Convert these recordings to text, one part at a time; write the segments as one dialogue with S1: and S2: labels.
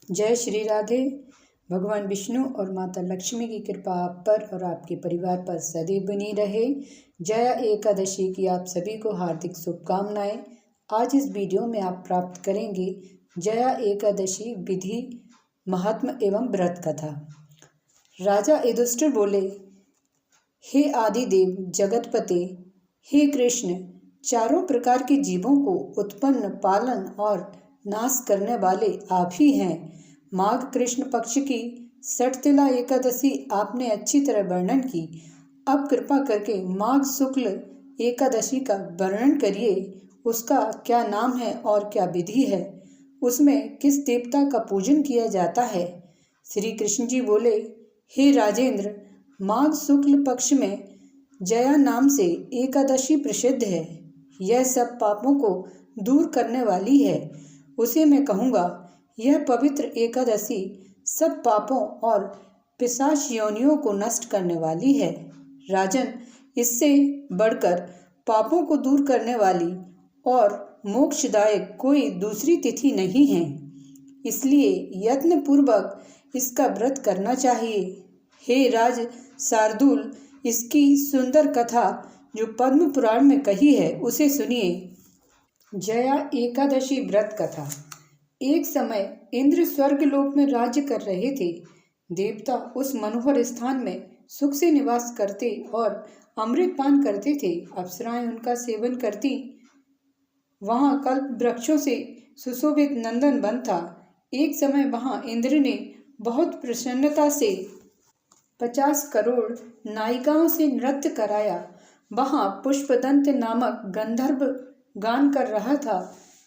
S1: जय श्री राधे। भगवान विष्णु और माता लक्ष्मी की कृपा आप पर और आपके परिवार पर सदैव बनी रहे। जया एकादशी की आप सभी को हार्दिक शुभकामनाएं। आज इस वीडियो में आप प्राप्त करेंगे जया एकादशी विधि, महात्म एवं व्रत कथा। राजा युधिष्ठिर बोले, हे आदिदेव जगतपते, हे कृष्ण, चारों प्रकार के जीवों को उत्पन्न, पालन और नाश करने वाले आप ही हैं। माघ कृष्ण पक्ष की सठतिला एकादशी आपने अच्छी तरह वर्णन की। अब कृपा करके माघ शुक्ल एकादशी का वर्णन करिए। उसका क्या नाम है और क्या विधि है? उसमें किस देवता का पूजन किया जाता है? श्री कृष्ण जी बोले, हे राजेंद्र, माघ शुक्ल पक्ष में जया नाम से एकादशी प्रसिद्ध है। यह सब पापों को दूर करने वाली है। उसे मैं कहूँगा, यह पवित्र एकादशी सब पापों और पिशाच योनियों को नष्ट करने वाली है। राजन, इससे बढ़कर पापों को दूर करने वाली और मोक्षदायक कोई दूसरी तिथि नहीं है, इसलिए यत्न पूर्वक इसका व्रत करना चाहिए। हे राज शार्दूल, इसकी सुंदर कथा जो पद्म पुराण में कही है उसे सुनिए। जया एकादशी व्रत कथा। एक समय इंद्र स्वर्गलोक में राज्य कर रहे थे। देवता उस मनोहर स्थान में सुख से निवास करते और अमृत पान करते थे। अप्सराएं उनका सेवन करती। वहाँ कल्प वृक्षों से सुशोभित नंदन वन था। एक समय वहाँ इंद्र ने बहुत प्रसन्नता से 50 करोड़ नायिकाओं से नृत्य कराया। वहाँ पुष्पदंत नामक गंधर्व गान कर रहा था।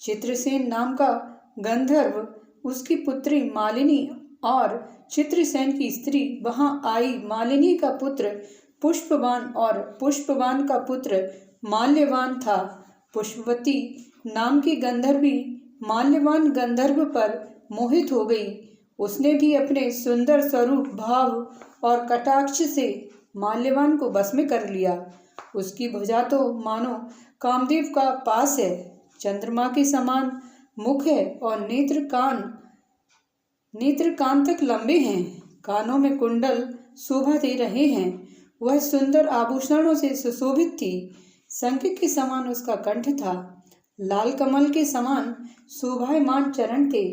S1: चित्रसेन नाम का गंधर्व, उसकी पुत्री मालिनी और चित्रसेन की स्त्री वहां आई। मालिनी का पुत्र पुष्पवान और पुष्पवान का पुत्र माल्यवान था। पुष्पवती नाम की गंधर्वी माल्यवान गंधर्व पर मोहित हो गई। उसने भी अपने सुंदर स्वरूप, भाव और कटाक्ष से माल्यवान को वश में कर लिया। उसकी भुजा तो मानो कामदेव का पास है। चंद्रमा के समान मुख है और नेत्र कान तक लंबे हैं। कानों में कुंडल शोभा दे रहे हैं। वह सुंदर आभूषणों से सुशोभित थी। शंख के समान उसका कंठ था। लाल कमल के समान शोभायमान चरण थे।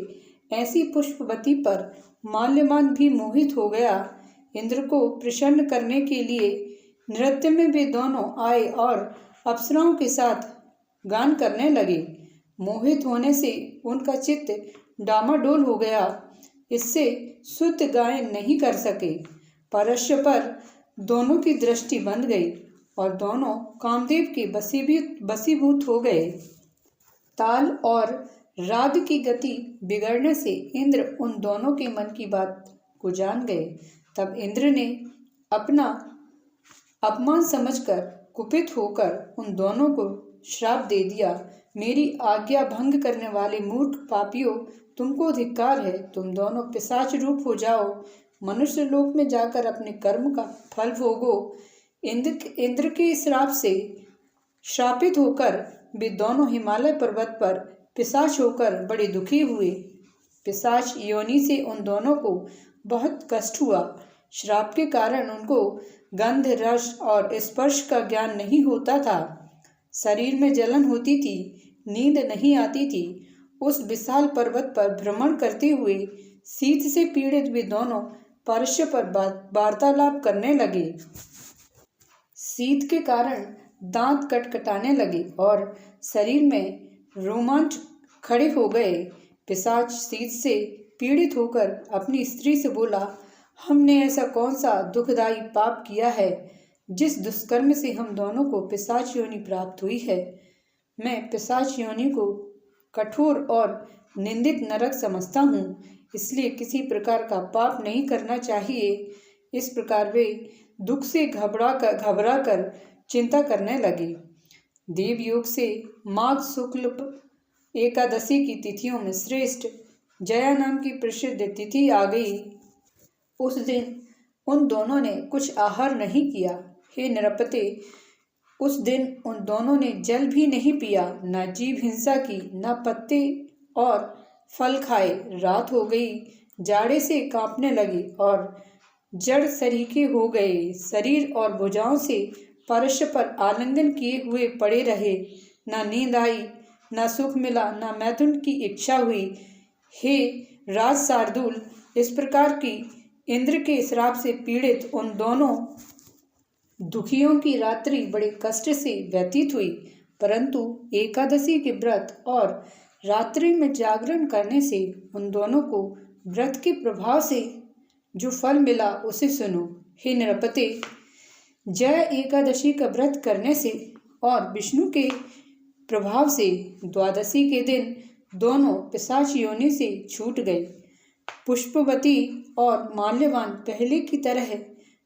S1: ऐसी पुष्पवती पर माल्यवान भी मोहित हो गया। इंद्र को प्रसन्न करने के लिए नृत्य में वे दोनों आए और अप्सराओं के साथ गान करने लगे। मोहित होने से उनका चित्त डामाडोल हो गया। इससे शुद्ध गायन नहीं कर सके। परस्पर दोनों की दृष्टि बंध गई और दोनों कामदेव के वशीभूत हो गए। ताल और राग की गति बिगड़ने से इंद्र उन दोनों के मन की बात को जान गए। तब इंद्र ने अपना अपमान समझकर कुपित होकर उन दोनों को श्राप दे दिया। मेरी आज्ञा भंग करने वाले मूर्ख पापियों, तुमको धिक्कार है। तुम दोनों पिशाच रूप हो जाओ। मनुष्य लोक में जाकर अपने कर्म का फल भोगो। इंद्र के श्राप से श्रापित होकर वे दोनों हिमालय पर्वत पर पिशाच होकर बड़े दुखी हुए। पिशाच योनि से उन दोनों को बहुत कष्ट हुआ। श्राप के कारण उनको गंध, रस और स्पर्श का ज्ञान नहीं होता था। शरीर में जलन होती थी, नींद नहीं आती थी। उस विशाल पर्वत पर भ्रमण करते हुए शीत से पीड़ित वे दोनों परस्पर वार्तालाप करने लगे। शीत के कारण दांत कटकटाने लगे और शरीर में रोमांच खड़े हो गए। पिशाच शीत से पीड़ित होकर अपनी स्त्री से बोला, हमने ऐसा कौन सा दुखदायी पाप किया है जिस दुष्कर्म से हम दोनों को पिशाच योनि प्राप्त हुई है? मैं पिशाच योनि को कठोर और निंदित नरक समझता हूँ, इसलिए किसी प्रकार का पाप नहीं करना चाहिए। इस प्रकार वे दुख से घबरा कर चिंता करने लगे। देवयोग से माघ शुक्ल एकादशी की तिथियों में श्रेष्ठ जया नाम की प्रसिद्ध तिथि आ गई। उस दिन उन दोनों ने कुछ आहार नहीं किया। हे नृपते, उस दिन उन दोनों ने जल भी नहीं पिया, न जीव हिंसा की, न पत्ते और फल खाए। रात हो गई। जाड़े से कांपने लगे और जड़ सरीखे हो गए। शरीर और भुजाओं से परस्पर आलिंगन किए हुए पड़े रहे। न नींद आई, न सुख मिला, न मैथुन की इच्छा हुई। हे राज शार्दूल, इस प्रकार की इंद्र के श्राप से पीड़ित उन दोनों दुखियों की रात्रि बड़े कष्ट से व्यतीत हुई, परंतु एकादशी के व्रत और रात्रि में जागरण करने से उन दोनों को व्रत के प्रभाव से जो फल मिला उसे सुनो। हे नृपते, जय एकादशी का व्रत करने से और विष्णु के प्रभाव से द्वादशी के दिन दोनों पिशाच योनि से छूट गए। पुष्पवती और माल्यवान पहले की तरह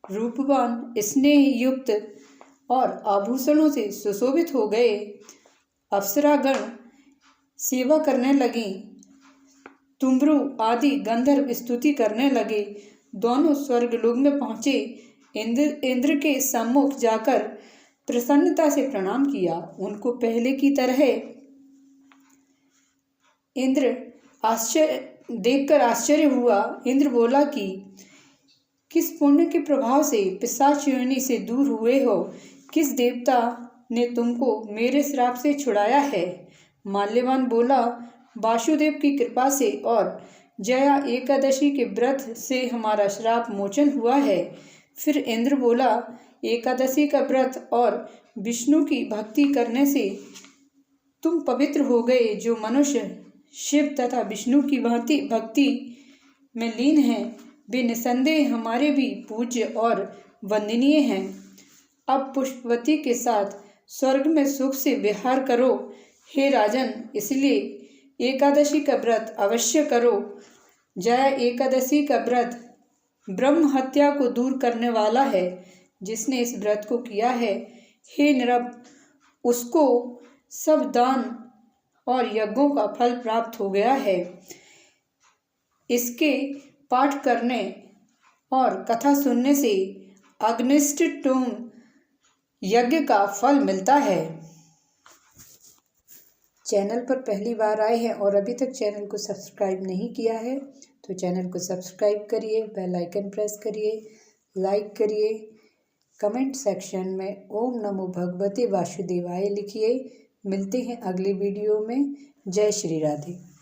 S1: रूपवान, स्नेह युक्त और आभूषणों से सुशोभित हो गए। अप्सरागण सेवा करने लगी। तुम्भ्रु आदि गंधर्व स्तुति करने लगे। दोनों स्वर्गलोक में पहुँचे। इंद्र के सम्मुख जाकर प्रसन्नता से प्रणाम किया। उनको पहले की तरह इंद्र देखकर आश्चर्य हुआ। इंद्र बोला कि किस पुण्य के प्रभाव से पिशाच योनि से दूर हुए हो? किस देवता ने तुमको मेरे श्राप से छुड़ाया है? माल्यवान बोला, वासुदेव की कृपा से और जया एकादशी के व्रत से हमारा श्राप मोचन हुआ है। फिर इंद्र बोला, एकादशी का व्रत और विष्णु की भक्ति करने से तुम पवित्र हो गए। जो मनुष्य शिव तथा विष्णु की भांति भक्ति में लीन हैं, वे निसंदेह हमारे भी पूज्य और वंदनीय हैं। अब पुष्पवती के साथ स्वर्ग में सुख से विहार करो। हे राजन, इसलिए एकादशी का व्रत अवश्य करो। जया एकादशी का व्रत ब्रह्म हत्या को दूर करने वाला है। जिसने इस व्रत को किया है, हे नृप, उसको सब दान और यज्ञों का फल प्राप्त हो गया है। इसके पाठ करने और कथा सुनने से अग्निष्टोम यज्ञ का फल मिलता है। चैनल पर पहली बार आए हैं और अभी तक चैनल को सब्सक्राइब नहीं किया है तो चैनल को सब्सक्राइब करिए, बेल आइकन प्रेस करिए, लाइक करिए, कमेंट सेक्शन में ओम नमो भगवते वासुदेवाय लिखिए। मिलते हैं अगली वीडियो में। जय श्री राधे।